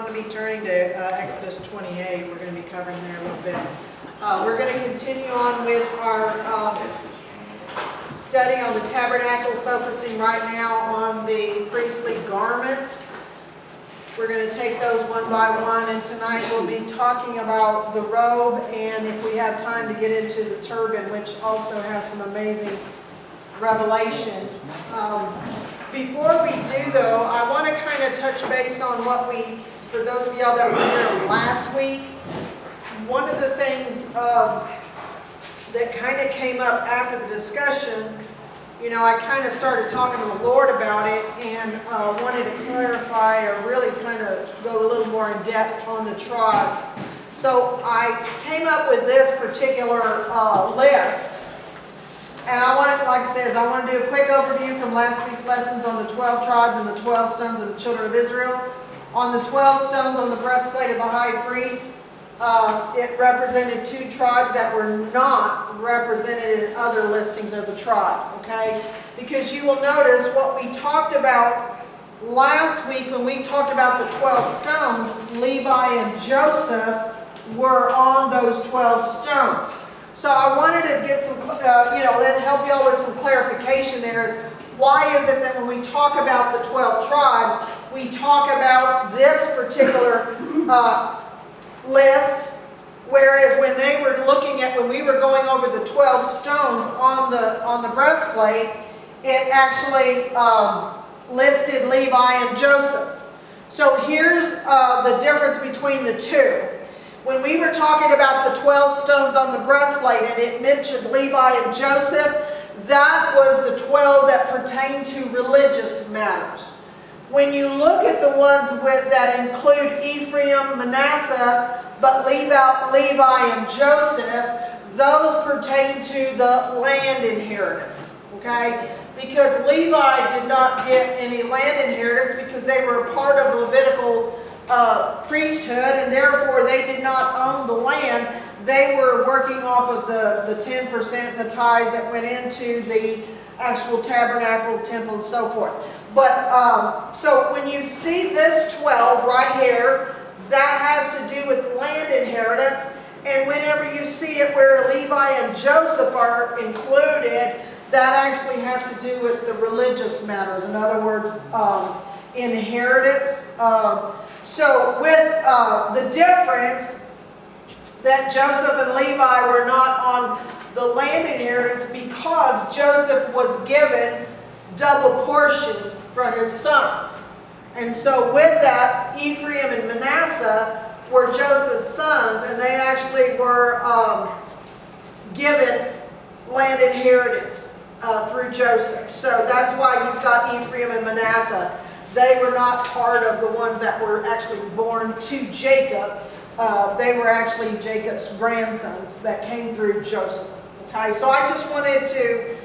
want to be turning to Exodus 28. We're going to be covering there a little bit. We're going to continue on with our study on the tabernacle, focusing right now on the priestly garments. We're going to take those one by one, and tonight we'll be talking about the robe, and if we have time to get into the turban, which also has some amazing revelation. Before we do, though, I want to kind of touch base on what for those of y'all that were here last week, one of the things that kind of came up after the discussion, I kind of started talking to the Lord about it and wanted to clarify or really kind of go a little more in depth on the tribes. So I came up with this particular list. And I want to do a quick overview from last week's lessons on the 12 tribes and the 12 stones of the children of Israel. On the 12 stones on the breastplate of the high priest, it represented 2 tribes that were not represented in other listings of the tribes, okay? Because you will notice what we talked about last week when we talked about the 12 stones, Levi and Joseph were on those 12 stones. So I wanted to get some, help you all with some clarification there is why is it that when we talk about the 12 tribes, we talk about this particular list, whereas when we were going over the 12 stones on the breastplate, it actually listed Levi and Joseph. So here's the difference between the two. When we were talking about the 12 stones on the breastplate and it mentioned Levi and Joseph, that was the 12 that pertained to religious matters. When you look at the ones that include Ephraim, Manasseh, but leave out Levi and Joseph, those pertain to the land inheritance, okay? Because Levi did not get any land inheritance because they were a part of Levitical priesthood, and therefore they did not own the land. They were working off of the 10%, the tithes that went into the actual tabernacle, temple, and so forth. But so when you see this 12 right here, that has to do with land inheritance. And whenever you see it where Levi and Joseph are included, that actually has to do with the religious matters. In other words, inheritance. So with the difference that Joseph and Levi were not on the land inheritance because Joseph was given double portion from his sons. And so with that, Ephraim and Manasseh were Joseph's sons, and they actually were given land inheritance through Joseph. So that's why you've got Ephraim and Manasseh. They were not part of the ones that were actually born to Jacob. They were actually Jacob's grandsons that came through Joseph. Okay, so I just wanted to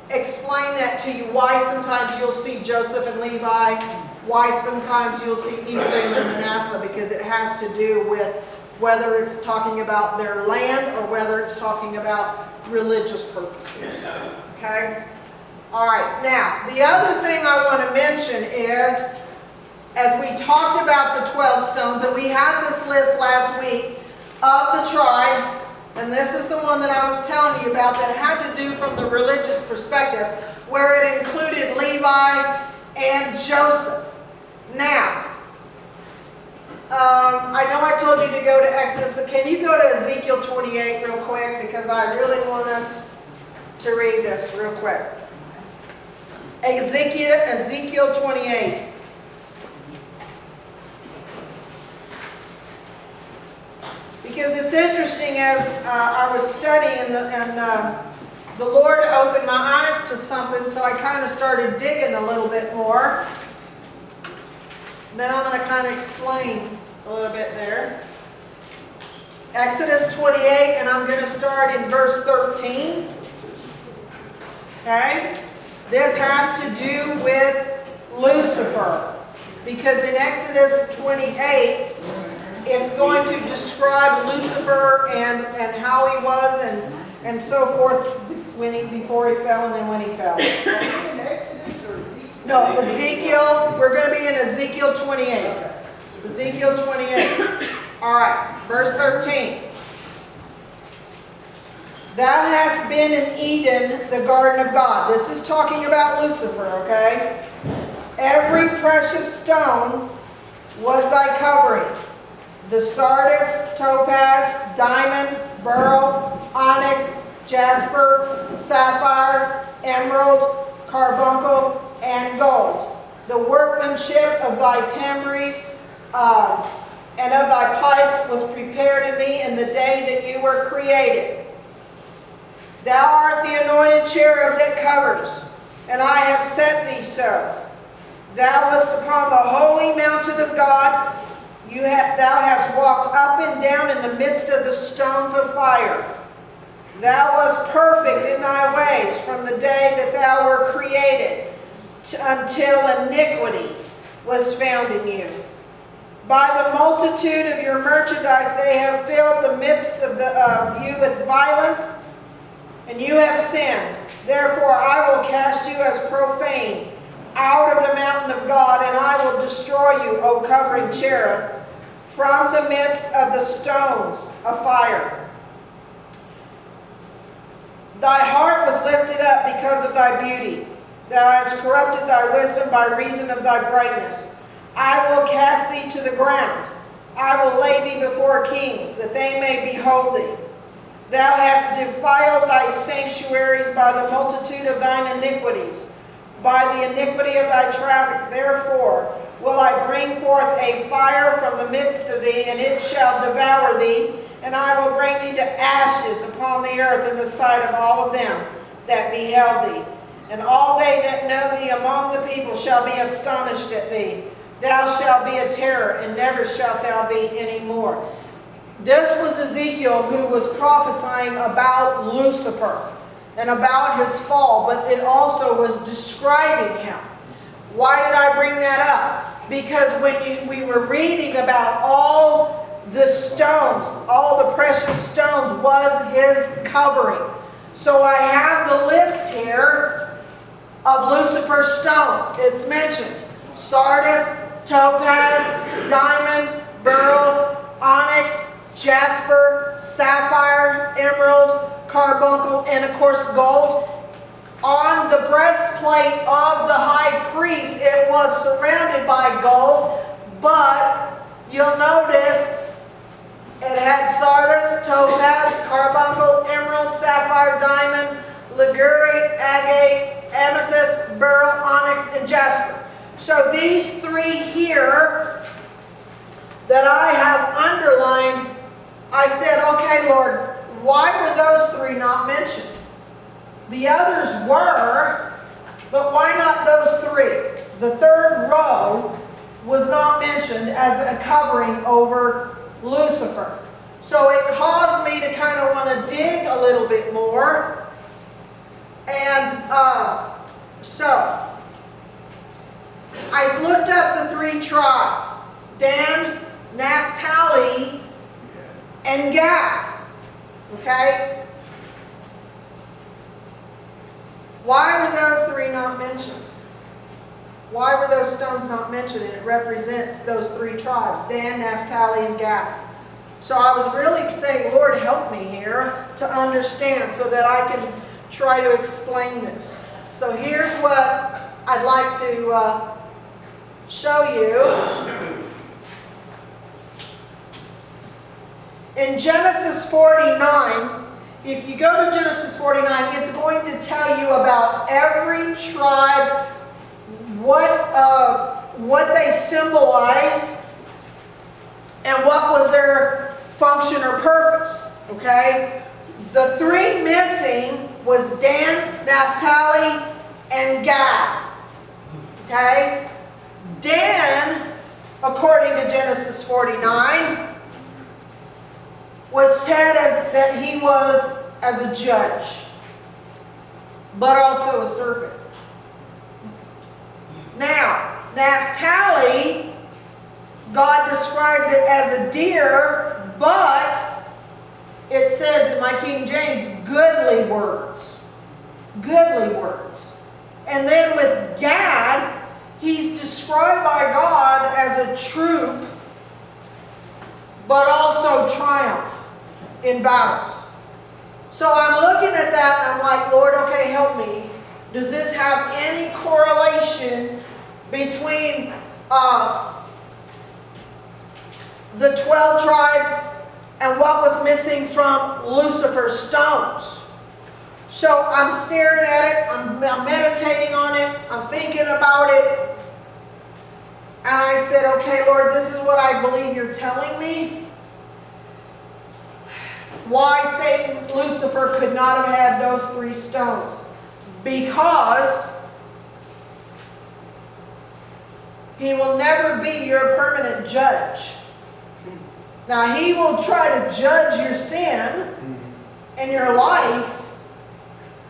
explain that to you, why sometimes you'll see Joseph and Levi, why sometimes you'll see Ephraim and Manasseh, because it has to do with whether it's talking about their land or whether it's talking about religious purposes. Okay? All right, now, the other thing I want to mention is, as we talked about the 12 stones, and we had this list last week of the tribes, and this is the one that I was telling you about that had to do from the religious perspective, where it included Levi and Joseph. Now, I know I told you to go to Exodus, but can you go to Ezekiel 28 real quick? Because I really want us to read this real quick. Ezekiel 28. Because it's interesting, as I was studying, and the Lord opened my eyes to something, so I kind of started digging a little bit more. Then I'm going to kind of explain a little bit there. Exodus 28, and I'm going to start in verse 13. Okay? This has to do with Lucifer, because in Exodus 28, it's going to describe Lucifer and how he was and so forth before he fell and then when he fell. In Exodus or Ezekiel? No, Ezekiel, we're going to be in Ezekiel 28. Ezekiel 28. All right, verse 13. Thou hast been in Eden, the garden of God. This is talking about Lucifer, okay? Every precious stone was thy covering. The sardius, topaz, diamond, beryl, onyx, jasper, sapphire, emerald, carbuncle, and gold. The workmanship of thy tambourines and of thy pipes was prepared in thee in the day that you were created. Thou art the anointed cherub that covers, and I have set thee so. Thou wast upon the holy mountain of God. Thou hast walked up and down in the midst of the stones of fire. Thou wast perfect in thy ways from the day that thou wert created until iniquity was found in you. By the multitude of your merchandise they have filled the midst of you with violence, and you have sinned. Therefore I will cast you as profane out of the mountain of God, and I will destroy you, O covering cherub, from the midst of the stones of fire. Thy heart was lifted up because of thy beauty. Thou hast corrupted thy wisdom by reason of thy brightness. I will cast thee to the ground. I will lay thee before kings, that they may behold thee. Thou hast defiled thy sanctuaries by the multitude of thine iniquities, by the iniquity of thy traffic. Therefore will I bring forth a fire from the midst of thee, and it shall devour thee, and I will bring thee to ashes upon the earth in the sight of all of them that beheld thee. And all they that know thee among the people shall be astonished at thee. Thou shalt be a terror, and never shalt thou be any more. This was Ezekiel, who was prophesying about Lucifer and about his fall, but it also was describing him. Why did I bring that up? Because when we were reading about all the stones, all the precious stones was his covering. So I have the list here of Lucifer's stones. It's mentioned sardius, topaz, diamond, beryl, onyx, jasper, sapphire, emerald, carbuncle, and of course gold. On the breastplate of the high priest, it was surrounded by gold, but you'll notice it had sardius, topaz, carbuncle, emerald, sapphire, diamond, liguri, agate, amethyst, beryl, onyx, and jasper. So these three here that I have underlined, I said, okay, Lord, why were those three not mentioned? The others were, but why not those three? The third row was not mentioned as a covering over Lucifer. So it caused me to kind of want to dig a little bit more. And so I looked up the three tribes: Dan, Naphtali, and Gad. Okay? Why were those three not mentioned? Why were those stones not mentioned? And it represents those three tribes: Dan, Naphtali, and Gad. So I was really saying, Lord, help me here to understand so that I can try to explain this. So here's what I'd like to show you. In Genesis 49, if you go to Genesis 49, it's going to tell you about every tribe, what they symbolized, and what was their function or purpose. Okay? The three missing was Dan, Naphtali, and Gad. Okay? Dan, according to Genesis 49, was said as that he was as a judge, but also a serpent. Now, Naphtali, God describes it as a deer, but it says in my King James, goodly words. Goodly words. And then with Gad, he's described by God as a troop but also triumph in battles. So I'm looking at that and I'm like, Lord, okay, help me. Does this have any correlation between the 12 tribes and what was missing from Lucifer's stones? So I'm staring at it, I'm meditating on it, I'm thinking about it. And I said, okay, Lord, this is what I believe you're telling me. Why Satan, Lucifer, could not have had those 3 stones? Because he will never be your permanent judge. Now, he will try to judge your sin in your life,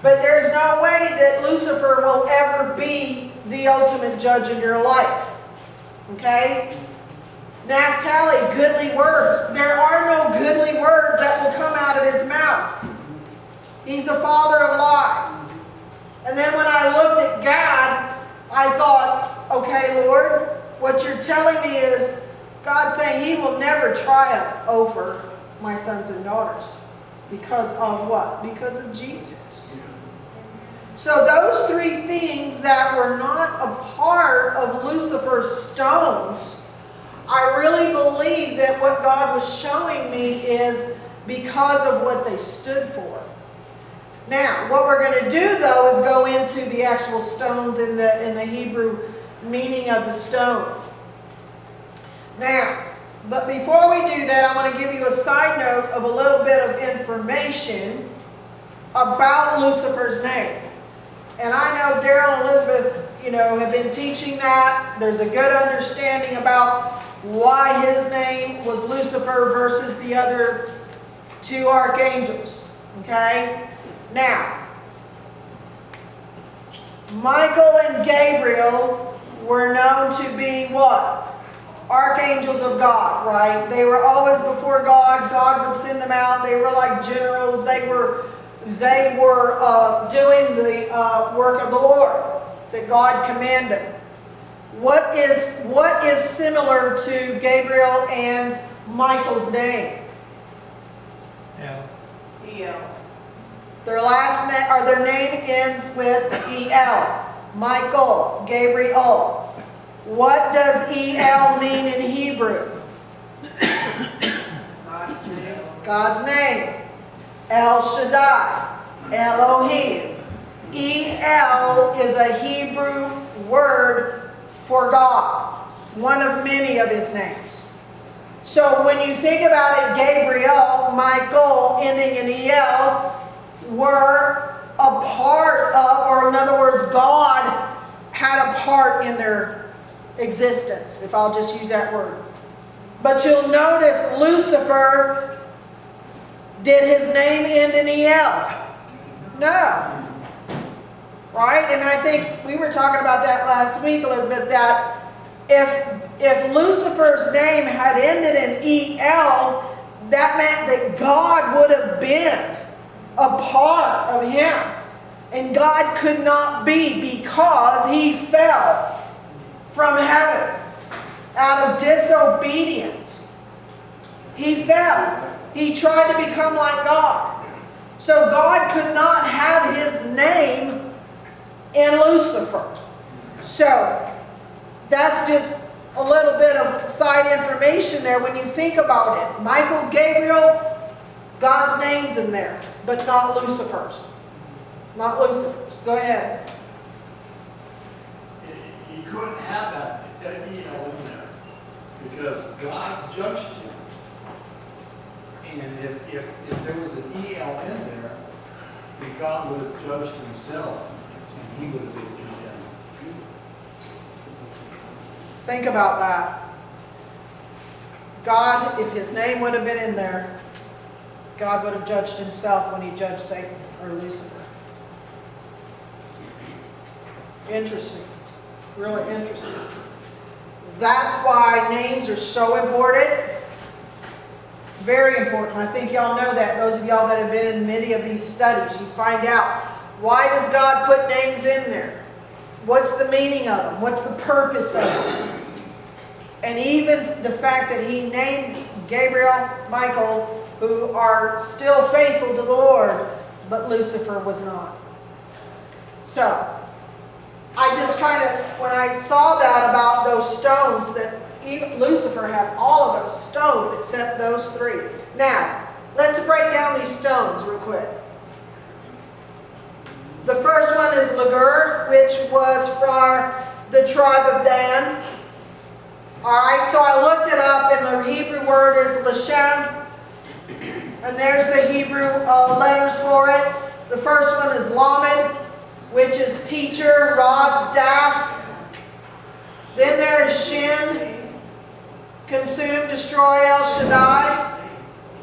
but there's no way that Lucifer will ever be the ultimate judge in your life. Okay? Naphtali, goodly words. There are no goodly words that will come out of his mouth. He's the father of lies. And then when I looked at Gad, I thought, okay, Lord, what you're telling me is God saying he will never triumph over my sons and daughters. Because of what? Because of Jesus. So those 3 things that were not a part of Lucifer's stones, I really believe that what God was showing me is because of what they stood for. Now, what we're going to do though is go into the actual stones in the Hebrew meaning of the stones. Now, but before we do that, I want to give you a side note of a little bit of information about Lucifer's name. And I know Daryl and Elizabeth, have been teaching that. There's a good understanding about why his name was Lucifer versus the other 2 archangels. Okay? Now, Michael and Gabriel were known to be what? Archangels of God, right? They were always before God. God would send them out. They were like generals. They were doing the work of the Lord that God commanded. What is similar to Gabriel and Michael's name? El. Their last name, or their name ends with El. Michael, Gabriel. What does El mean in Hebrew? God's name. God's name. El Shaddai. Elohim. El is a Hebrew word for God. One of many of his names. So when you think about it, Gabriel, Michael, ending in El, were a part of, or in other words, God had a part in their existence, if I'll just use that word. But you'll notice Lucifer, did his name end in El? No. Right? And I think we were talking about that last week, Elizabeth, that if Lucifer's name had ended in El, that meant that God would have been a part of him. And God could not be, because he fell from heaven out of disobedience. He fell. He tried to become like God. So God could not have his name in Lucifer. So that's just a little bit of side information there when you think about it. Michael, Gabriel, God's name's in there, but not Lucifer's. Not Lucifer's. Go ahead. He couldn't have that El in there because God judged him. And if there was an El in there, then God would have judged himself and he would have been condemned. Think about that. God, if his name would have been in there, God would have judged himself when he judged Satan or Lucifer. Interesting. Really interesting. That's why names are so important. Very important. I think y'all know that. Those of y'all that have been in many of these studies, you find out, why does God put names in there? What's the meaning of them? What's the purpose of them? And even the fact that he named Gabriel, Michael, who are still faithful to the Lord, but Lucifer was not. So, I just kind of, when I saw that about those stones, that even Lucifer had all of those stones except those three. Now, let's break down these stones real quick. The first one is Lagur, which was for the tribe of Dan. Alright, so I looked it up, and the Hebrew word is Lashem. And there's the Hebrew letters for it. The first one is Lamed, which is teacher, rod, staff. Then there is Shin, consume, destroy, El Shaddai.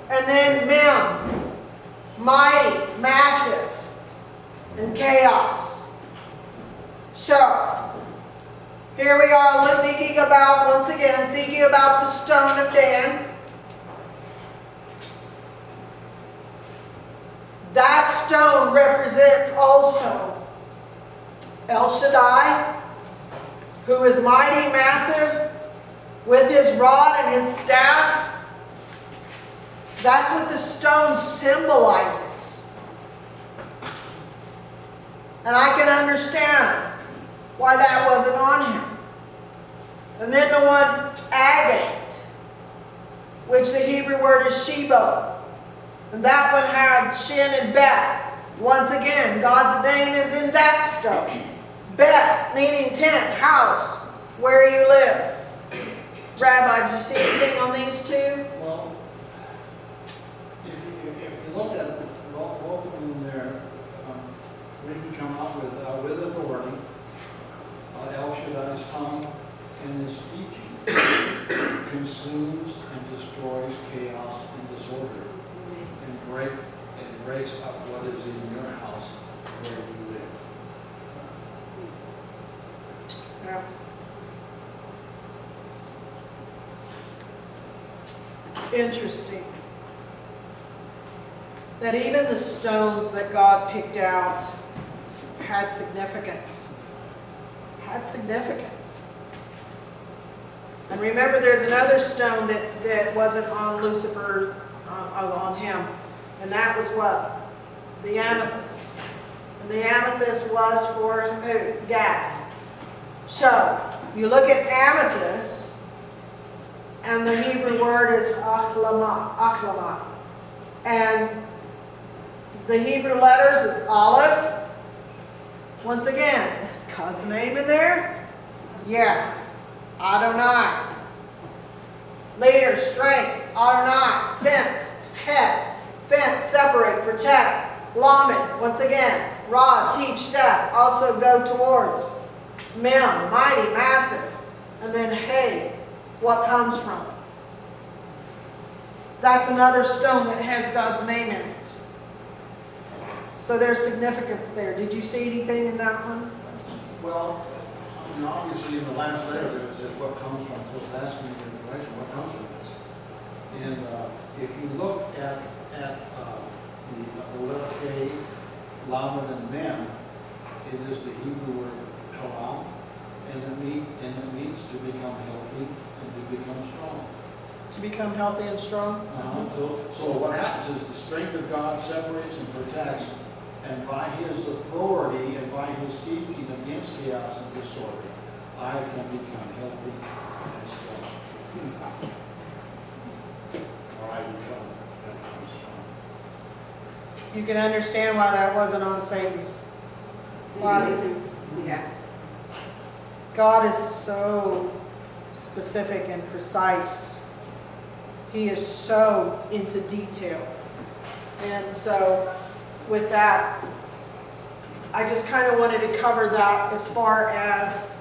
And then Mem, mighty, massive, and chaos. So, here we are thinking about, once again, thinking about the stone of Dan. That stone represents also El Shaddai, who is mighty, massive, with his rod and his staff. That's what the stone symbolizes. And I can understand why that wasn't on him. And then the one agate, which the Hebrew word is shebo. And that one has shin and bet. Once again, God's name is in that stone. Bet, meaning tent, house, where you live. Rabbi, did you see anything on these two? Well, if you look at both of them there, we can come up with authority. El Shaddai's tongue and his teaching consumes and destroys chaos and disorder, and breaks up what is in your house where you live. Yeah. Interesting. That even the stones that God picked out had significance. Had significance. And remember, there's another stone that wasn't on Lucifer, on him. And that was what? The amethyst. And the amethyst was for who? Gad. So, you look at amethyst, and the Hebrew word is achlama. And the Hebrew letters is Aleph. Once again, is God's name in there? Yes. Adonai. Leader, strength. Adonai. Fence. Het. Fence, separate, protect. Lamed. Once again. Rod, teach, staff. Also go towards. Mem, mighty, massive. And then Hay, what comes from it. That's another stone that has God's name in it. So there's significance there. Did you see anything in that one? Well, I mean, obviously in the last letter there it says what comes from, so it's asking you the question, what comes from this? And if you look at the letter K, Lamed and Mem, it is the Hebrew word kalam, and it means to become healthy and to become strong. To become healthy and strong? So what happens is the strength of God separates and protects, and by his authority and by his teaching against chaos and disorder, I can become healthy and strong. Or I become healthy and strong. You can understand why that wasn't on Satan's body. Yeah. God is so specific and precise. He is so into detail. And so with that, I just kind of wanted to cover that as far as,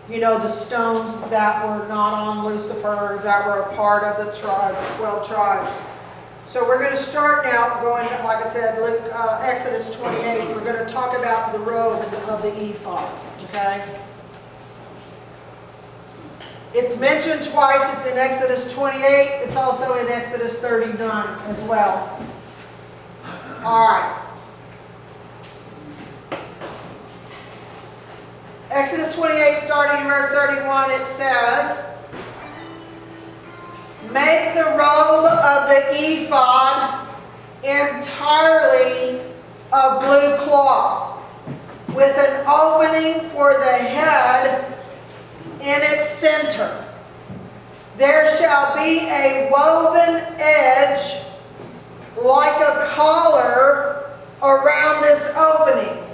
you know, the stones that were not on Lucifer, that were a part of the 12 tribes. So we're going to start now going, like I said, Exodus 28. We're going to talk about the robe of the ephod, okay? It's mentioned twice. It's in Exodus 28. It's also in Exodus 39 as well. All right. Exodus 28, starting in verse 31, it says, Make the robe of the ephod entirely of blue cloth, with an opening for the head in its center. There shall be a woven edge like a collar around this opening,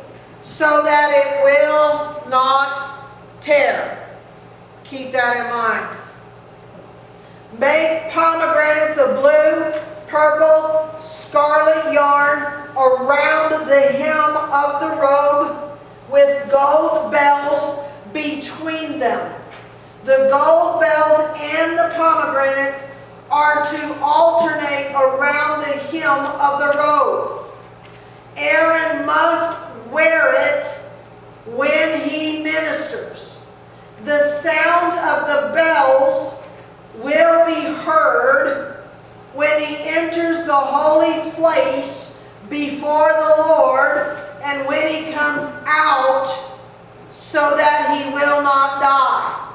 so that it will not tear. Keep that in mind. Make pomegranates of blue, purple, scarlet yarn around the hem of the robe with gold bells between them. The gold bells and the pomegranates are to alternate around the hem of the robe. Aaron must wear it when he ministers. The sound of the bells will be heard when he enters the holy place before the Lord, and when he comes out, so that he will not die.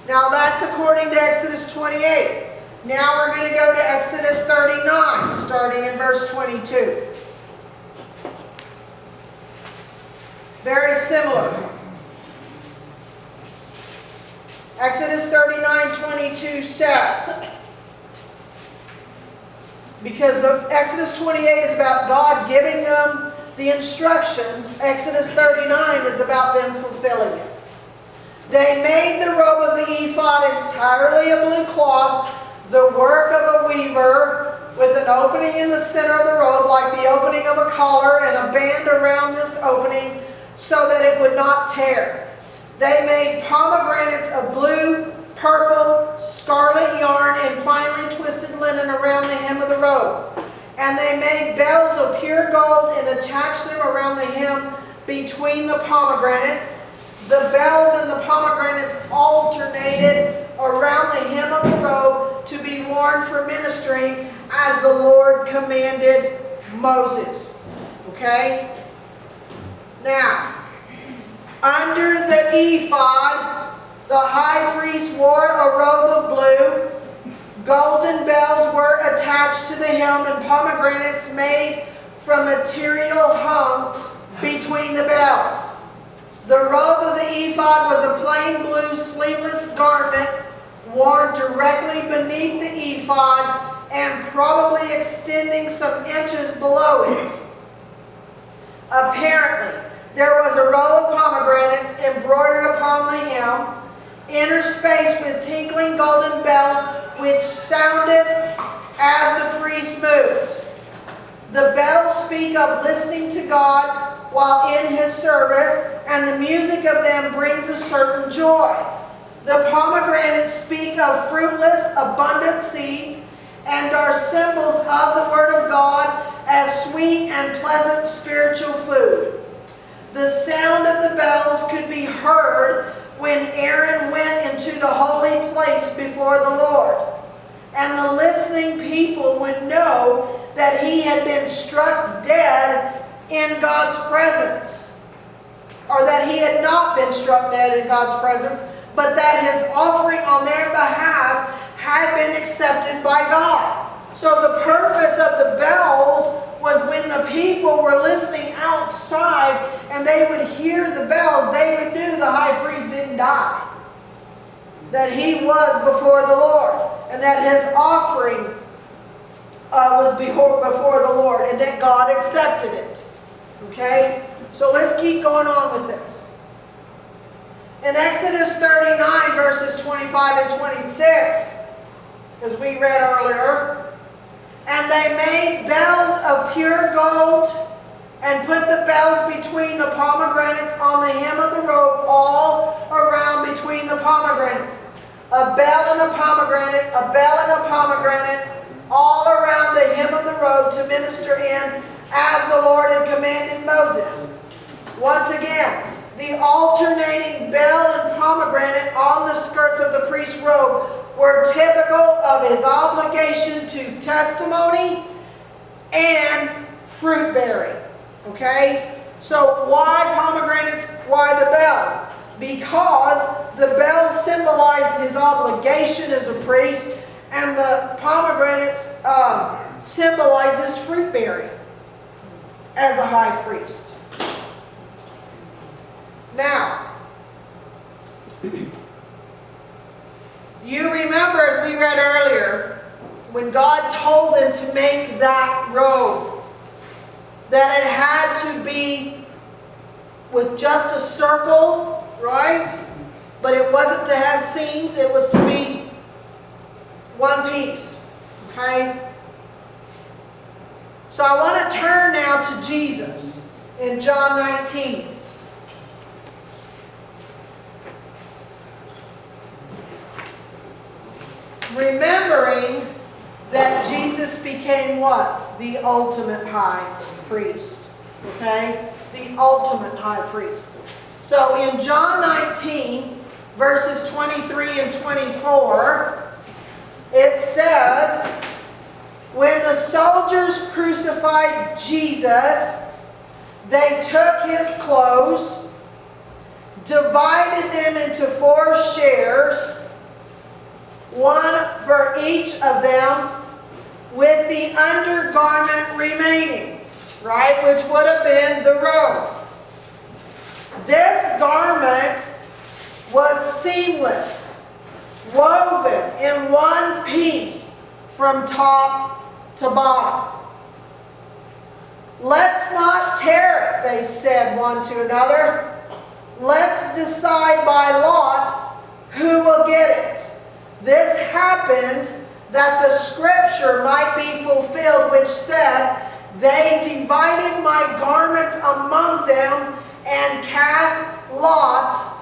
Now that's according to Exodus 28. Now we're going to go to Exodus 39, starting in verse 22. Very similar. Exodus 39:22 says, because Exodus 28 is about God giving them the instructions, Exodus 39 is about them fulfilling it. They made the robe of the ephod entirely of blue cloth, the work of a weaver, with an opening in the center of the robe like the opening of a collar, and a band around this opening so that it would not tear. They made pomegranates of blue, purple, scarlet yarn, and finely twisted linen around the hem of the robe. And they made bells of pure gold and attached them around the hem between the pomegranates. The bells and the pomegranates alternated around the hem of the robe to be worn for ministering as the Lord commanded Moses. Okay? Now, under the ephod, the high priest wore a robe of blue. Golden bells were attached to the hem, and pomegranates made from material hung between the bells. The robe of the ephod was a plain blue sleeveless garment worn directly beneath the ephod and probably extending some inches below it. Apparently, there was a row of pomegranates embroidered upon the hem, interspaced with tinkling golden bells which sounded as the priest moved. The bells speak of listening to God while in His service, and the music of them brings a certain joy. The pomegranates speak of fruitless, abundant seeds and are symbols of the Word of God as sweet and pleasant spiritual food. The sound of the bells could be heard when Aaron went into the holy place before the Lord. And the listening people would know that he had been struck dead in God's presence. Or that he had not been struck dead in God's presence, but that his offering on their behalf had been accepted by God. So the purpose of the bells was when the people were listening outside and they would hear the bells, they would know the high priest didn't die. That he was before the Lord, and that his offering was before the Lord, and that God accepted it. Okay? So let's keep going on with this. In Exodus 39, verses 25 and 26, as we read earlier, and they made bells of pure gold and put the bells between the pomegranates on the hem of the robe, all around between the pomegranates. A bell and a pomegranate, a bell and a pomegranate, all around the hem of the robe to minister in, as the Lord had commanded Moses. Once again, the alternating bell and pomegranate on the skirts of the priest's robe were typical of his obligation to testimony and fruit bearing. Okay? So why pomegranates? Why the bells? Because the bells symbolized his obligation as a priest, And the pomegranates symbolizes fruit bearing as a high priest. Now, you remember, as we read earlier, when God told them to make that robe, that it had to be with just a circle, right? But it wasn't to have seams, it was to be one piece, okay? So I want to turn now to Jesus in John 19. Remembering that Jesus became what? The ultimate high priest. Okay? The ultimate high priest. So in John 19, verses 23 and 24, it says, when the soldiers crucified Jesus, they took his clothes, divided them into 4 shares, one for each of them, with the undergarment remaining, right, which would have been the robe. This garment was seamless, woven in one piece from top to bottom. Let's not tear it, they said one to another. Let's decide by lot who will get it. This happened that the scripture might be fulfilled, which said, they divided my garments among them and cast lots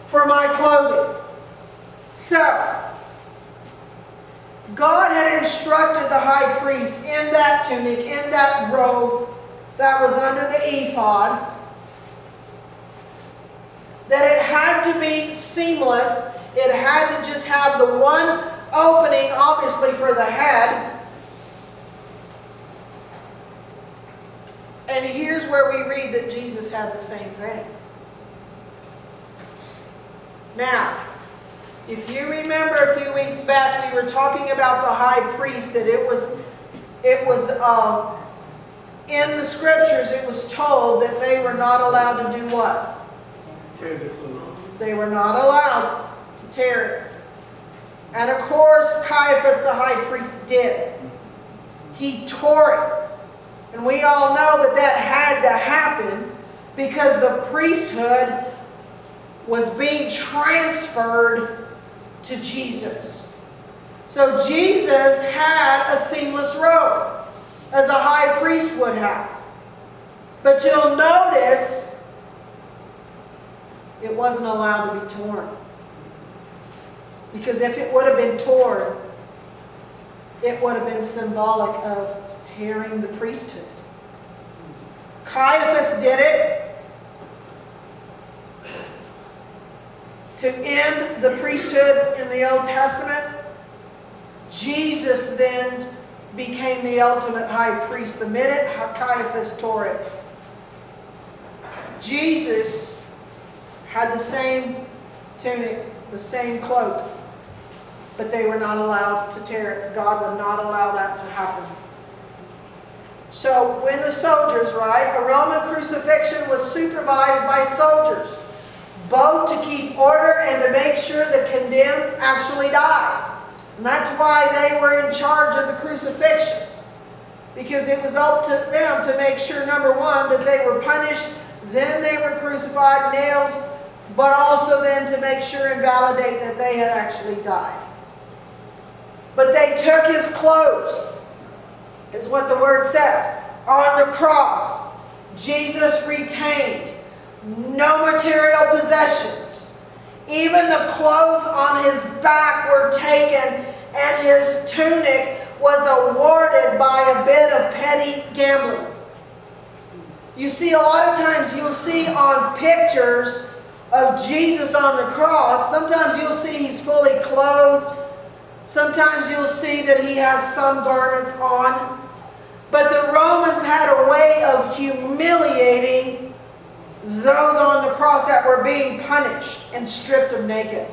for my clothing. So, God had instructed the high priest in that tunic, in that robe that was under the ephod, that it had to be seamless. It had to just have the one opening, obviously, for the head. And here's where we read that Jesus had the same thing. Now, if you remember a few weeks back, we were talking about the high priest, that it was in the scriptures, it was told that they were not allowed to do what? They were not allowed to tear it. And of course, Caiaphas the high priest did. He tore it. And we all know that that had to happen because the priesthood was being transferred to Jesus. So Jesus had a seamless robe, as a high priest would have. But you'll notice it wasn't allowed to be torn. Because if it would have been torn, it would have been symbolic of tearing the priesthood. Caiaphas did it to end the priesthood in the Old Testament. Jesus then became the ultimate high priest the minute Caiaphas tore it. Jesus had the same tunic, the same cloak, but they were not allowed to tear it. God would not allow that to happen. So when the soldiers, right, a Roman crucifixion was supervised by soldiers, both to keep order and to make sure the condemned actually died. And that's why they were in charge of the crucifixions. Because it was up to them to make sure, number one, that they were punished, then they were crucified, nailed, but also then to make sure and validate that they had actually died. But they took his clothes, is what the word says. On the cross, Jesus retained no material possessions. Even the clothes on his back were taken, and his tunic was awarded by a bit of petty gambling. You see, a lot of times you'll see on pictures of Jesus on the cross, sometimes you'll see he's fully clothed. Sometimes you'll see that he has some garments on. But the Romans had a way of humiliating those on the cross that were being punished and stripped them naked.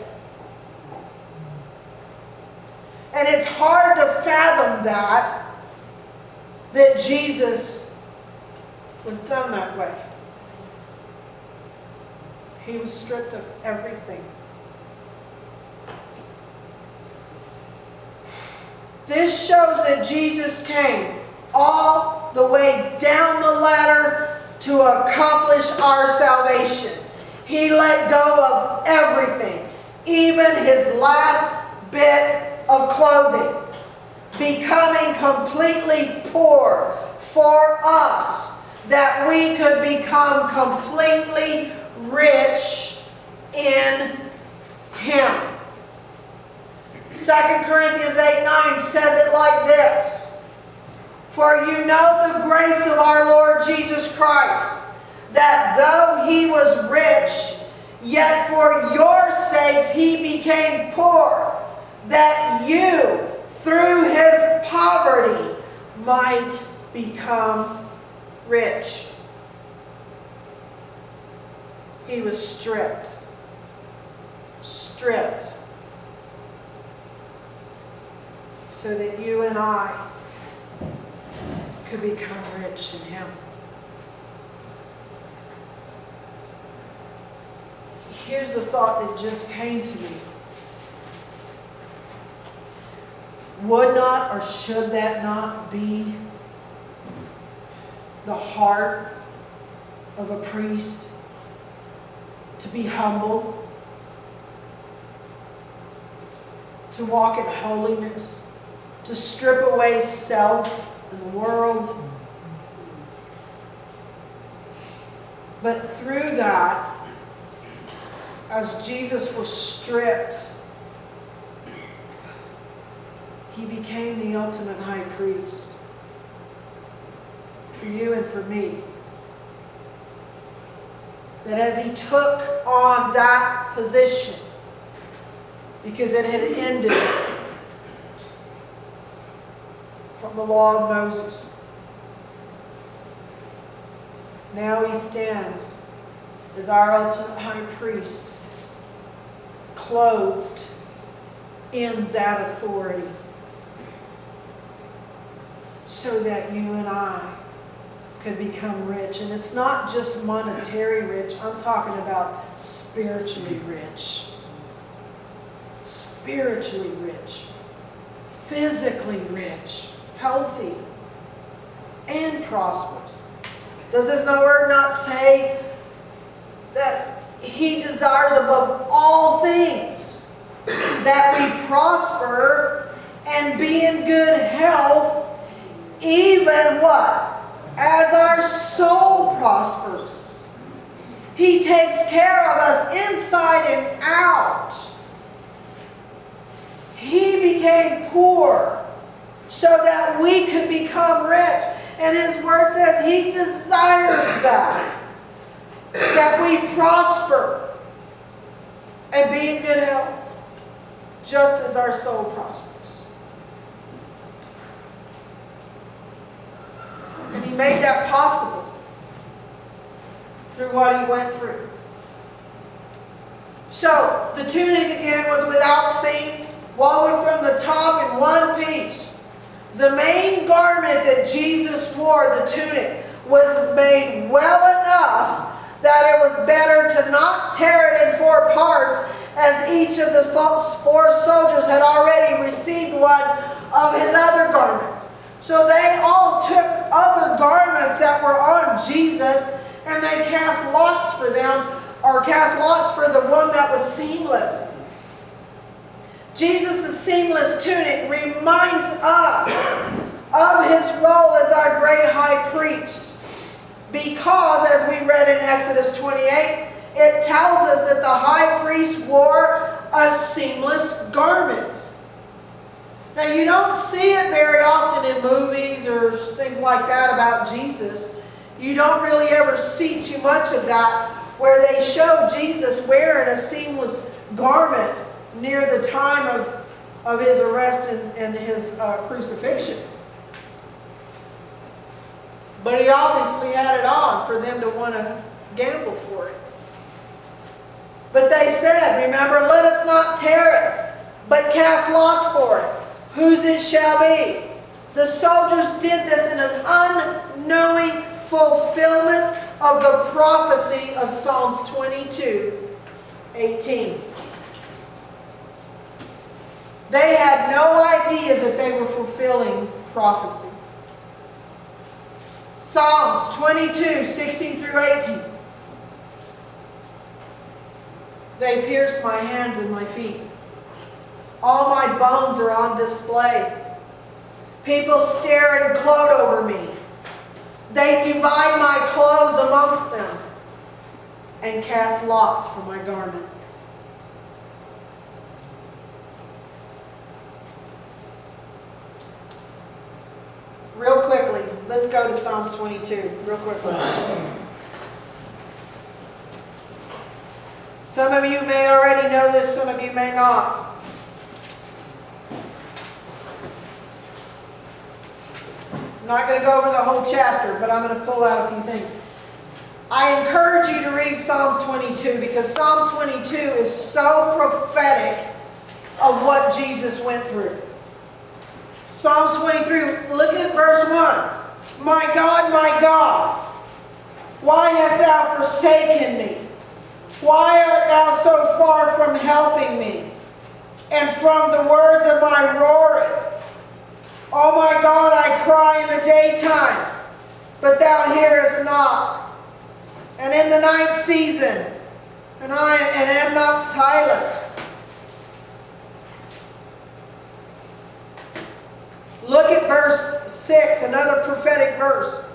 And it's hard to fathom that Jesus was done that way. He was stripped of everything. This shows that Jesus came all the way down the ladder to accomplish our salvation. He let go of everything, even his last bit of clothing, becoming completely poor for us, that we could become completely rich in him. 2 Corinthians 8:9 says it like this: "For you know the grace of our Lord Jesus Christ, that though he was rich, yet for your sakes he became poor, that you, through his poverty, might become rich." He was stripped. Stripped. So that you and I could become rich in him. Here's the thought that just came to me. Would not or should that not be the heart of a priest? To be humble, to walk in holiness, to strip away self and the world. But through that, as Jesus was stripped, he became the ultimate high priest for you and for me. That as he took on that position, because it had ended from the law of Moses, now he stands as our ultimate high priest, clothed in that authority, so that you and I could become rich. And it's not just monetary rich. I'm talking about spiritually rich. Spiritually rich. Physically rich. Healthy. And prosperous. Does this word not say that he desires above all things that we prosper and be in good health, even what? As our soul prospers. He takes care of us inside and out. He became poor so that we could become rich. And his word says he desires that we prosper and be in good health, just as our soul prospers. And he made that possible through what he went through. So, the tunic again was without seam, woven from the top in one piece. The main garment that Jesus wore, the tunic, was made well enough that it was better to not tear it in 4 parts, as each of the 4 soldiers had already received one of his other garments. So they all took other garments that were on Jesus and they cast lots for them, or cast lots for the one that was seamless. Jesus' seamless tunic reminds us of his role as our great high priest. Because, as we read in Exodus 28, it tells us that the high priest wore a seamless garment. Now, you don't see it very often in movies or things like that about Jesus. You don't really ever see too much of that, where they show Jesus wearing a seamless garment near the time of his arrest and his crucifixion. But he obviously had it on for them to want to gamble for it. But they said, remember, let us not tear it, but cast lots for it, whose it shall be. The soldiers did this in an unknowing fulfillment of the prophecy of Psalms 22:18. They had no idea that they were fulfilling prophecy. Psalms 22:16-18. They pierced my hands and my feet. All my bones are on display. People stare and gloat over me. They divide my clothes amongst them and cast lots for my garment. Real quickly, let's go to Psalms 22, real quickly. Some of you may already know this, some of you may not. I'm not going to go over the whole chapter, but I'm going to pull out a few things. I encourage you to read Psalms 22 because Psalms 22 is so prophetic of what Jesus went through. Psalms 23, look at verse 1. My God, why hast thou forsaken me? Why art thou so far from helping me, and from the words of my roaring? Oh my God, I cry in the daytime, but thou hearest not, and in the night season, and am not silent. Look at verse 6, another prophetic verse.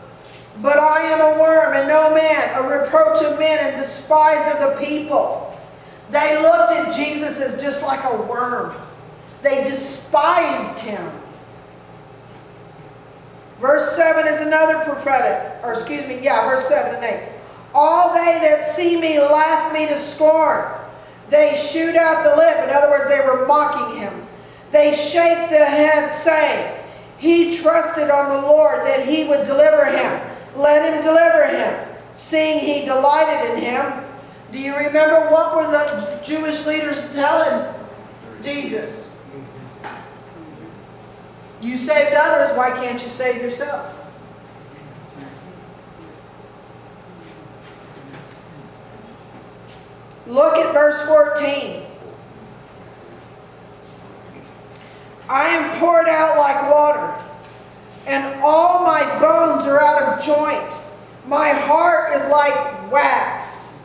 But I am a worm and no man, a reproach of men and despised of the people. They looked at Jesus as just like a worm. They despised him. Verse 7 is another prophetic, verse 7 and 8. All they that see me laugh me to scorn. They shoot out the lip. In other words, they were mocking him. They shake the head, saying, He trusted on the Lord that he would deliver him. Let him deliver him, seeing he delighted in him. Do you remember what were the Jewish leaders telling Jesus? You saved others, why can't you save yourself? Look at verse 14. I am poured out like water, and all my bones are out of joint. My heart is like wax.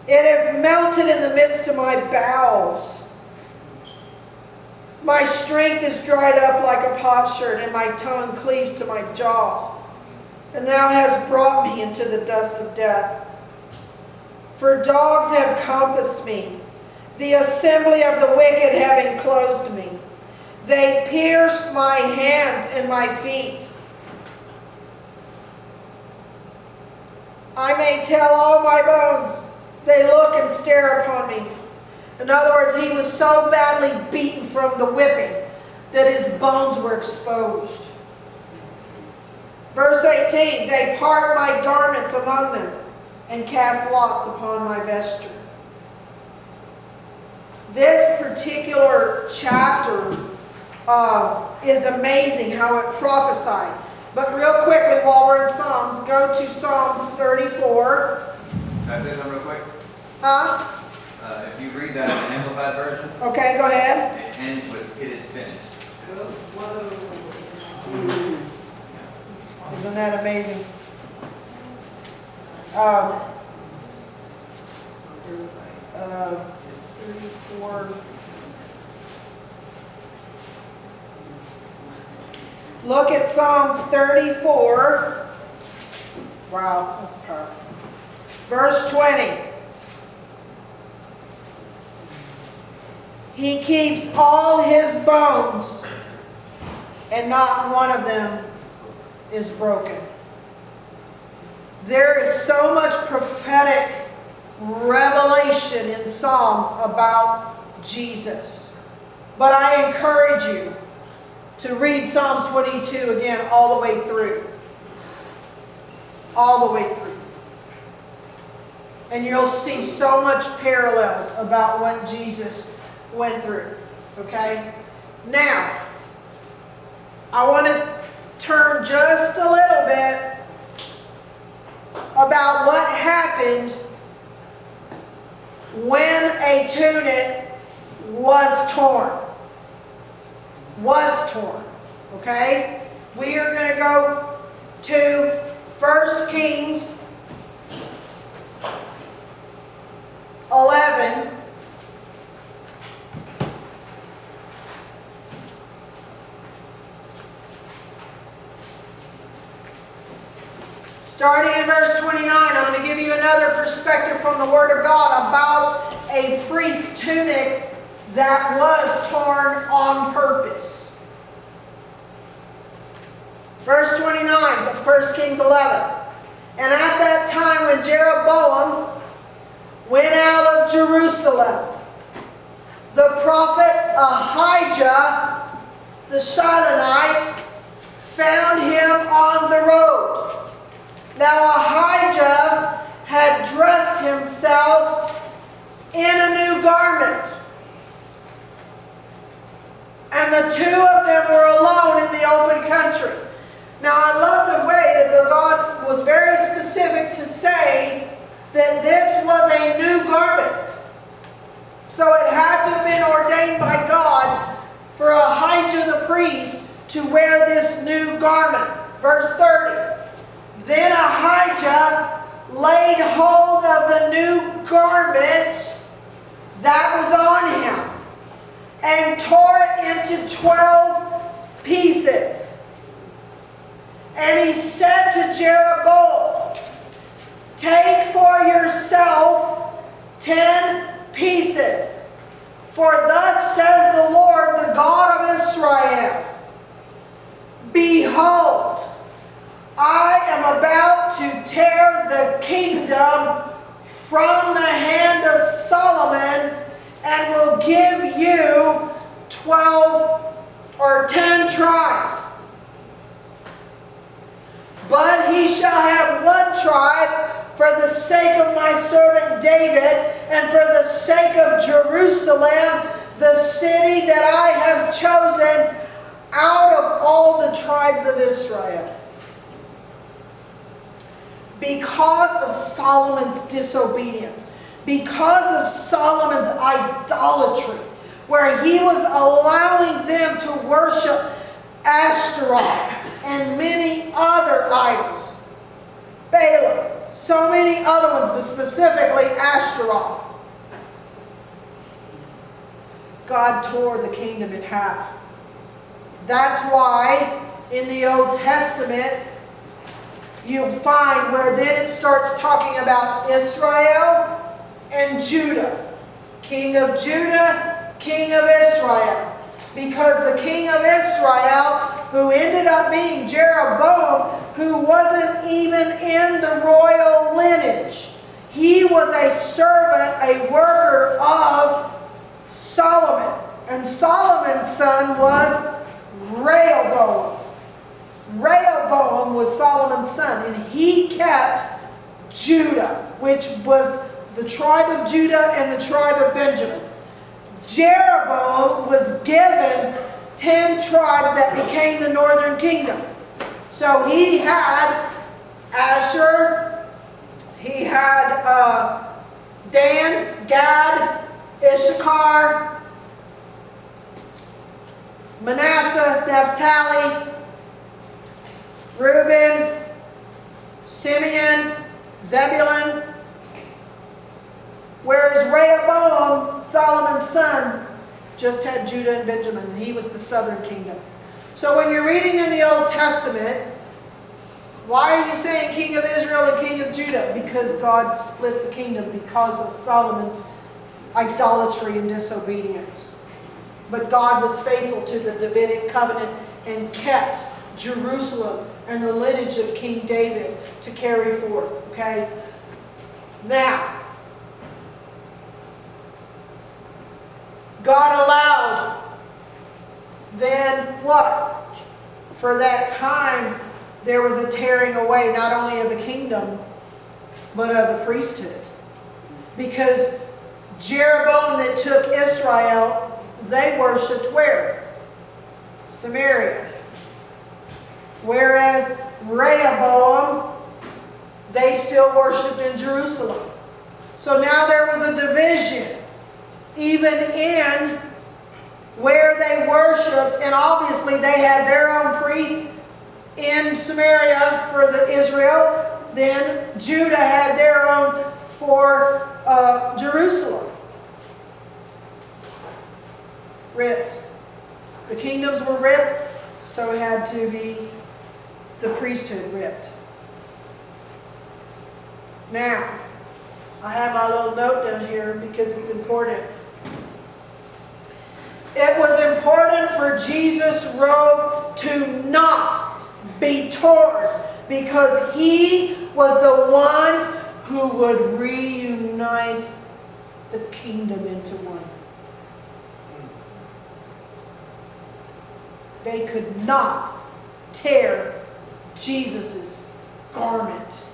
It has melted in the midst of my bowels. My strength is dried up like a potsherd, and my tongue cleaves to my jaws. And thou hast brought me into the dust of death. For dogs have compassed me, the assembly of the wicked have enclosed me. They pierced my hands and my feet. I may tell all my bones. They look and stare upon me. In other words, he was so badly beaten from the whipping that his bones were exposed. Verse 18, they part my garments among them and cast lots upon my vesture. This particular chapter is amazing how it prophesied. But real quickly, while we're in Psalms, go to Psalms 34. Can I say something real quick? Huh? If you read that in the Amplified Version, Okay, go ahead. it ends with, it is finished. Isn't that amazing? Where was I? 34. Look at Psalms 34. Wow, that's powerful. Verse 20. He keeps all his bones, and not one of them is broken. There is so much prophetic revelation in Psalms about Jesus. But I encourage you to read Psalms 22 again all the way through. All the way through. And you'll see so much parallels about what Jesus went through. Okay? Now, I want to turn just a little bit about what happened when a tunic was torn. Okay? We are going to go to 1 Kings 11. Starting in verse 29, I'm going to give you another perspective from the Word of God about a priest's tunic that was torn on purpose. Verse 29 of 1 Kings 11. And at that time when Jeroboam went out of Jerusalem, the prophet Ahijah the Shilonite found him on the road. Now Ahijah had dressed himself in a new garment, and the two of them were alone in the open country. Now I love the way that the God was very specific to say that this was a new garment. So it had to have been ordained by God for Ahijah the priest to wear this new garment. Verse 30. Then Ahijah laid hold of the new garment that was on him and tore it into 12 pieces. And he said to Jeroboam, take for yourself 10 pieces. For thus says the Lord, the God of Israel, behold, I am about to tear the kingdom from the hand of Solomon and will give you 10 tribes. But he shall have one tribe for the sake of my servant David and for the sake of Jerusalem, the city that I have chosen out of all the tribes of Israel. Because of Solomon's disobedience, because of Solomon's idolatry, where he was allowing them to worship Ashtaroth and many other idols, Balaam, so many other ones, but specifically Ashtaroth, God tore the kingdom in half. That's why in the Old Testament you'll find where then it starts talking about Israel and Judah. King of Judah, king of Israel. Because the king of Israel, who ended up being Jeroboam, who wasn't even in the royal lineage. He was a servant, a worker of Solomon. And Solomon's son was Rehoboam. Rehoboam was Solomon's son, and he kept Judah, which was the tribe of Judah and the tribe of Benjamin. Jeroboam was given 10 tribes that became the northern kingdom. So he had Asher, he had Dan, Gad, Issachar, Manasseh, Naphtali, Reuben, Simeon, Zebulun. Whereas Rehoboam, Solomon's son, just had Judah and Benjamin, and he was the southern kingdom. So when you're reading in the Old Testament, why are you saying king of Israel and king of Judah? Because God split the kingdom because of Solomon's idolatry and disobedience. But God was faithful to the Davidic covenant and kept Jerusalem and the lineage of King David to carry forth. Okay? Now, God allowed then what? For that time, there was a tearing away not only of the kingdom, but of the priesthood. Because Jeroboam that took Israel, they worshipped where? Samaria. Whereas Rehoboam, they still worshiped in Jerusalem. So now there was a division, even in where they worshiped, and obviously they had their own priests in Samaria for the Israel. Then Judah had their own for Jerusalem. Ripped. The kingdoms were ripped, so had to be the priesthood ripped. Now, I have my little note down here because it's important. It was important for Jesus' robe to not be torn because he was the one who would reunite the kingdom into one. They could not tear Jesus' garment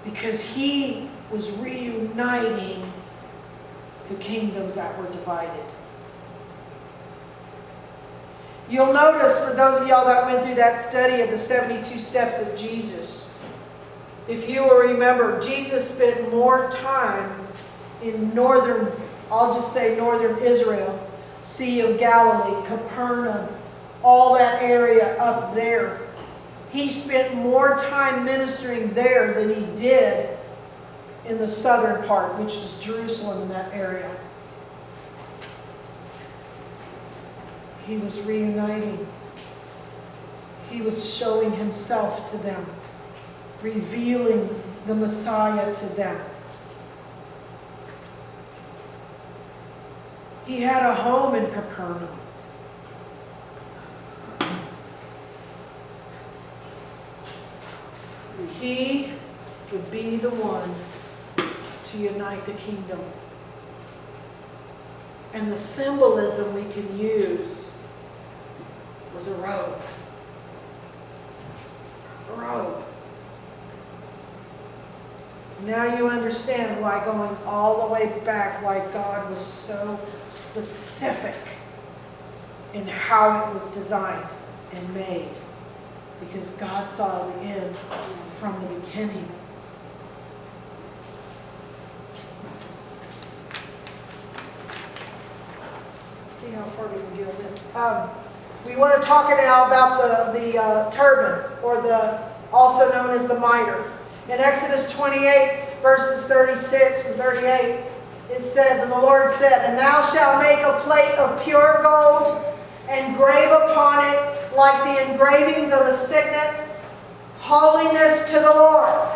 because he was reuniting the kingdoms that were divided. You'll notice, for those of y'all that went through that study of the 72 steps of Jesus, if you will remember, Jesus spent more time in northern, I'll just say northern Israel, Sea of Galilee, Capernaum, all that area up there. He spent more time ministering there than he did in the southern part, which is Jerusalem in that area. He was reuniting. He was showing himself to them, revealing the Messiah to them. He had a home in Capernaum. He would be the one to unite the kingdom. And the symbolism we can use was a robe. A robe. Now you understand why, going all the way back, why God was so specific in how it was designed and made. Because God saw the end from the beginning. Let's see how far we can get on this. We want to talk now about the turban, or also known as the mitre. In Exodus 28, verses 36 and 38, it says, "And the Lord said, And thou shalt make a plate of pure gold, and grave upon it, like the engravings of a signet, holiness to the Lord."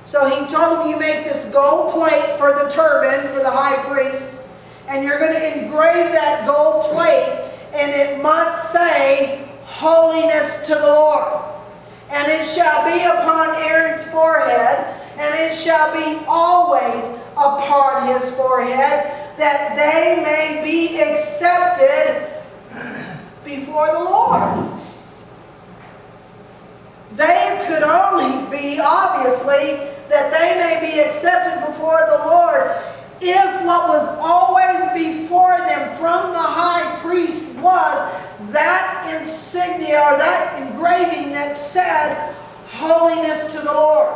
So he told him, you make this gold plate for the turban, for the high priest, and you're going to engrave that gold plate, and it must say, holiness to the Lord. And it shall be upon Aaron's forehead, and it shall be always upon his forehead, that they may be accepted before the Lord. They could only be, obviously, that they may be accepted before the Lord if what was always before them from the high priest was that insignia or that engraving that said, holiness to the Lord.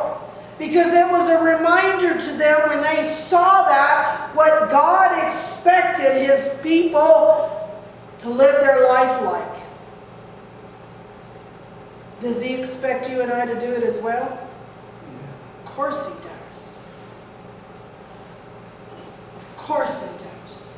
Because it was a reminder to them when they saw that, what God expected his people to live their life like. Does he expect you and I to do it as well? Of course he does. Of course he does.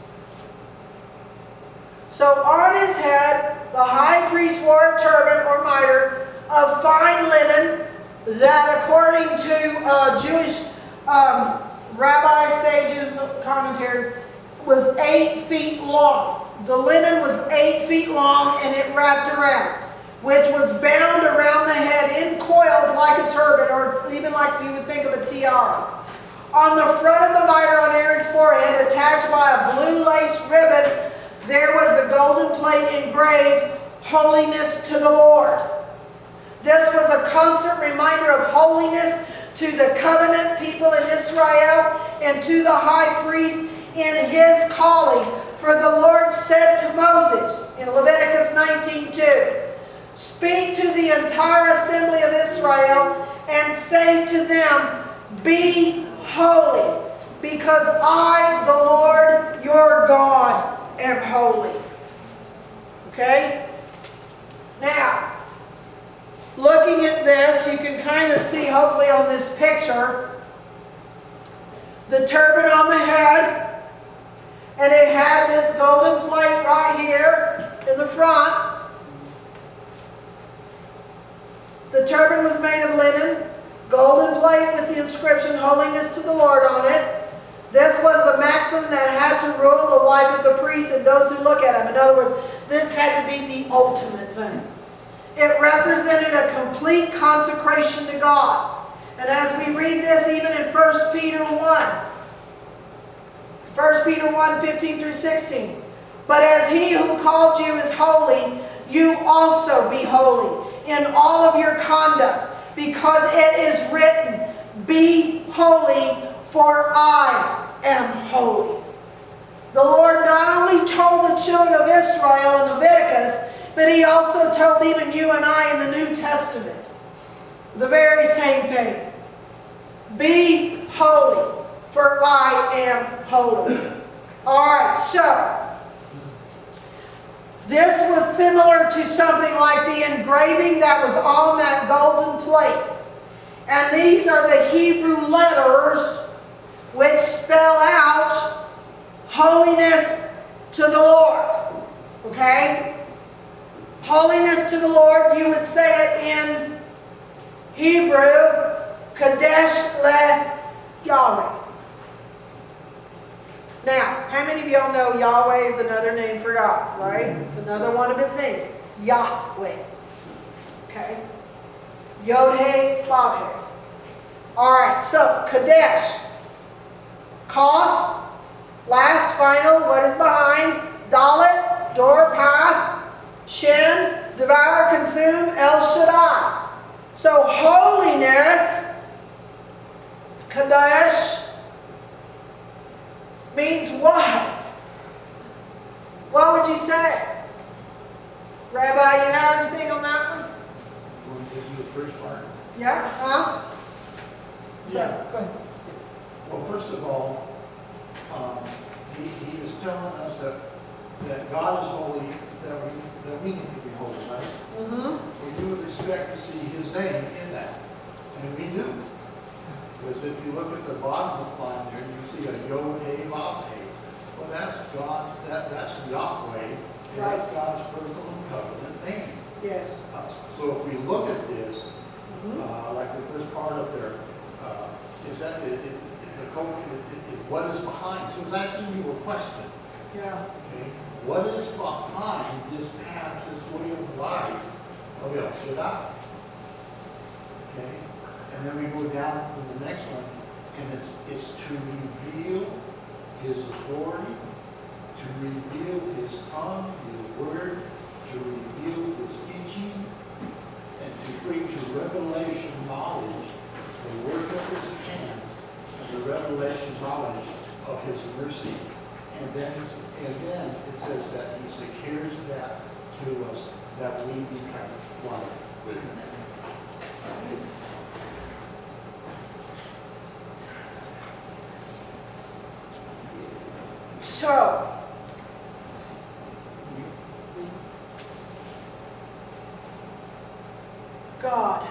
So on his head, the high priest wore a turban or mitre of fine linen that, according to Jewish rabbis, sages, commentators, was 8 feet long. The linen was 8 feet long, and it wrapped around, which was bound around the head in coils like a turban, or even like you would think of a tiara. On the front of the mitre on Aaron's forehead, attached by a blue lace ribbon, there was the golden plate engraved, holiness to the Lord. This was a constant reminder of holiness to the covenant people in Israel and to the high priest in his calling For the Lord said to Moses in Leviticus 19:2, speak to the entire assembly of Israel and say to them, be holy, because I, the Lord your God, am holy. Okay? Now, looking at this, you can kind of see, hopefully on this picture, the turban on the head, and it had this golden plate right here in the front. The turban was made of linen, golden plate with the inscription, Holiness to the Lord, on it. This was the maxim that had to rule the life of the priest and those who look at him. In other words, this had to be the ultimate thing. It represented a complete consecration to God. And as we read this even in 1 Peter 1, 15 through 16. But as he who called you is holy, you also be holy in all of your conduct, because it is written, be holy, for I am holy. The Lord not only told the children of Israel in Leviticus, but he also told even you and I in the New Testament the very same thing. Be holy, for I am holy. Alright, so this was similar to something like the engraving that was on that golden plate. And these are the Hebrew letters which spell out holiness to the Lord. Okay? Holiness to the Lord, you would say it in Hebrew, Kadesh le Yahweh. Now, how many of y'all know Yahweh is another name for God, right? It's another one of his names. Yahweh. Okay? Yod-Heh, Vav-Heh. Alright, so Kadesh. Kaf, last, final, what is behind? Dalet, door, path. Shin, devour, consume. El Shaddai. So holiness, Kadesh, means what? What would you say? Rabbi, you have anything on that one? We'll give you the first part. Yeah? Huh? So, Yeah. go ahead. Well, first of all, he is telling us that God is holy, that we need to be holy, right? Mm-hmm. Well, you would expect to see his name in that, and we do. Because if you look at the bottom of the line there, you see a Yod-Heh, Vav-Heh. Well, that's God's, that's Yahweh, and that's God's personal and covenant name. Yes. So if we look at this, Mm-hmm. like the first part up there, is that the code is what is behind. So it's asking you a question. Yeah. Okay, what is behind this path, this way of life of El Shaddai? Okay, and then we go down to the next one, and it's to reveal his authority, to reveal his tongue, his word, to reveal his teaching, and to bring to revelation knowledge the work of his hands and the revelation knowledge of his mercy. And then it says that he secures that to us, that we become one with him. So, God,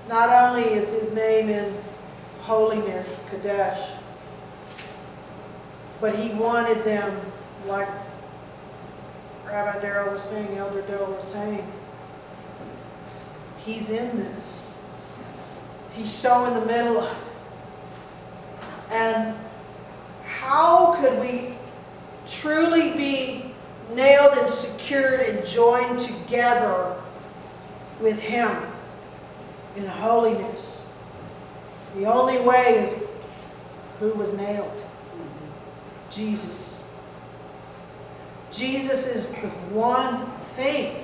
not only is his name in holiness, Kadesh, but he wanted them, like Rabbi Darrell was saying, Elder Darrell was saying, he's in this. He's so in the middle of it. And how could we truly be nailed and secured and joined together with him in holiness? The only way is who was nailed? Jesus. Jesus is the one thing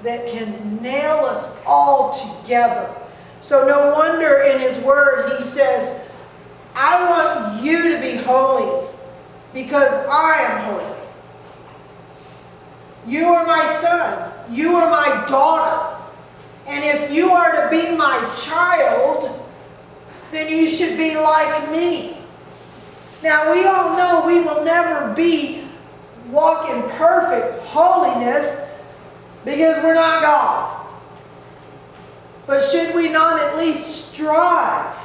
that can nail us all together. So no wonder in his word he says, I want you to be holy because I am holy. You are my son. You are my daughter. And if you are to be my child, then you should be like me. Now, we all know we will never walk in perfect holiness because we're not God. But should we not at least strive?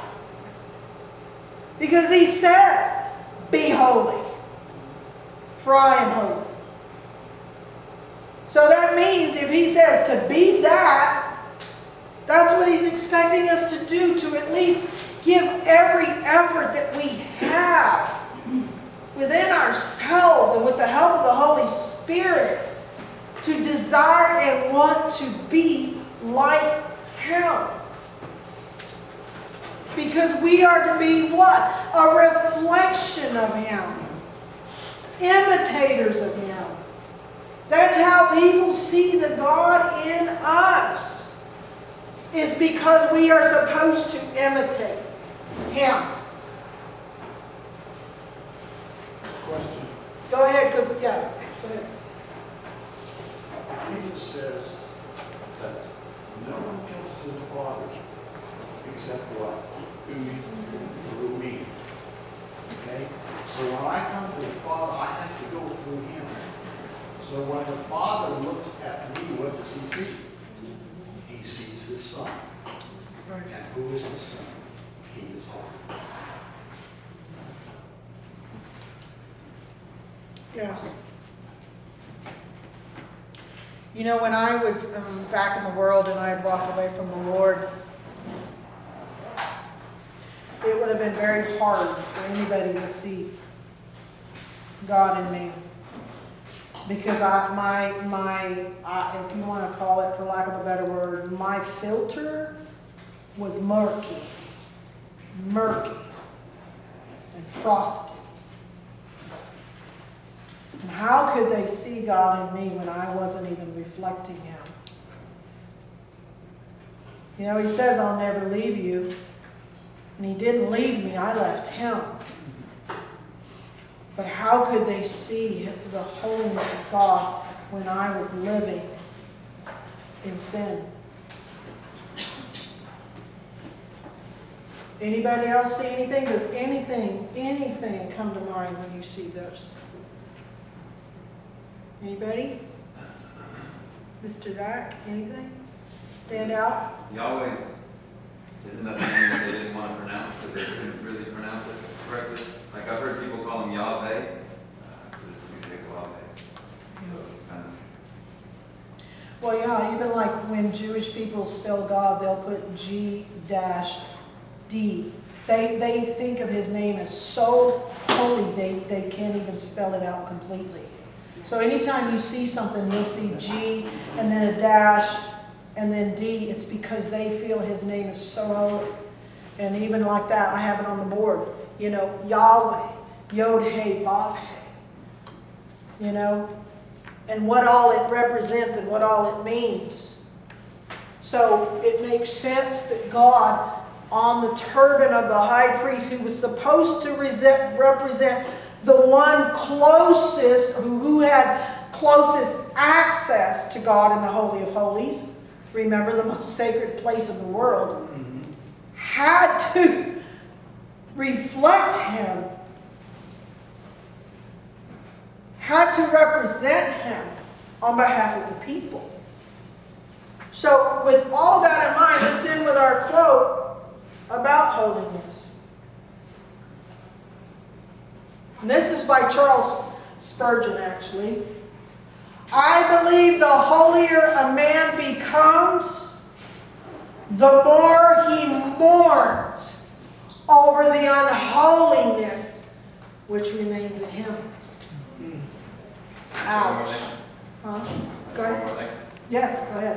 Because he says, be holy, for I am holy. So that means if he says to be that, that's what he's expecting us to do, to at least give every effort that we have within ourselves and with the help of the Holy Spirit to desire and want to be like him. Because we are to be what? A reflection of him. Imitators of him. That's how people see the God in us. Is because we are supposed to imitate him. Question. Go ahead, because, yeah. Go ahead. Jesus says that no one comes to the Father except what? Through me. Okay? So when I come to the Father, I have to go through him. So when the Father looks at me, what does he see? He sees his Son. And who is his Son? He is holy. Yes. You know, when I was back in the world and I had walked away from the Lord, it would have been very hard for anybody to see God in me. Because if you want to call it, for lack of a better word, my filter was murky, and frosty. And how could they see God in me when I wasn't even reflecting him? You know, he says, I'll never leave you. And he didn't leave me, I left him. But how could they see the holiness of God when I was living in sin? Anybody else see anything? Does anything come to mind when you see this? Anybody? Mr. Zach, anything? Stand out? Yahweh, isn't that the name that they didn't want to pronounce because they couldn't really pronounce it correctly? Like I've heard people call him Yahweh, because it's usually Yahweh. So it's kind of... Well, yeah, even like when Jewish people spell God, they'll put G-D. They think of his name as so holy, they can't even spell it out completely. So anytime you see something, you'll see G and then a dash and then D. It's because they feel his name is so holy. And even like that, I have it on the board. You know, Yahweh, Yod-He, Vav-He. You know, and what all it represents and what all it means. So it makes sense that God, on the turban of the high priest, who was supposed to represent the one closest, who had closest access to God in the Holy of Holies, remember, the most sacred place of the world, had to reflect him, had to represent him on behalf of the people. So with all that in mind, let's end with our quote about holiness. And this is by Charles Spurgeon, actually. I believe the holier a man becomes, the more he mourns over the unholiness which remains in him. Ouch. Huh? Go One more ahead. thing. Yes, go ahead.